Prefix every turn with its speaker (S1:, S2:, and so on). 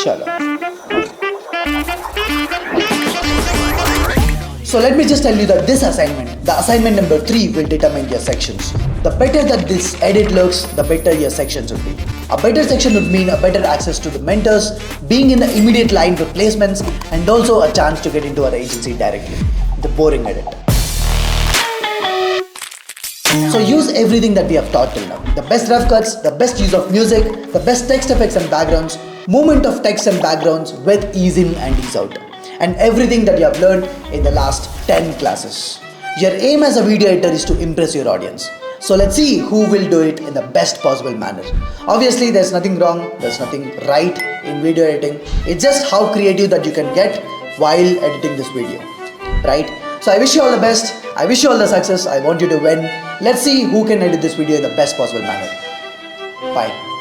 S1: Chalo. So let me just tell you that this assignment, the assignment number 3, will determine your sections. The better that this edit looks, the better your sections would be. A better section would mean a better access to the mentors, being in the immediate line for placements, and also a chance to get into our agency directly. The boring edit. So use everything that we have taught till now. The best rough cuts, the best use of music, the best text effects and backgrounds, movement of text and backgrounds with ease in and ease out, and everything that you have learned in the last 10 classes. Your aim as a video editor is to impress your audience. So let's see who will do it in the best possible manner. Obviously, there's nothing wrong, there's nothing right in video editing. It's just how creative that you can get while editing this video, right? So I wish you all the best. I wish you all the success. I want you to win. Let's see who can edit this video in the best possible manner. Bye.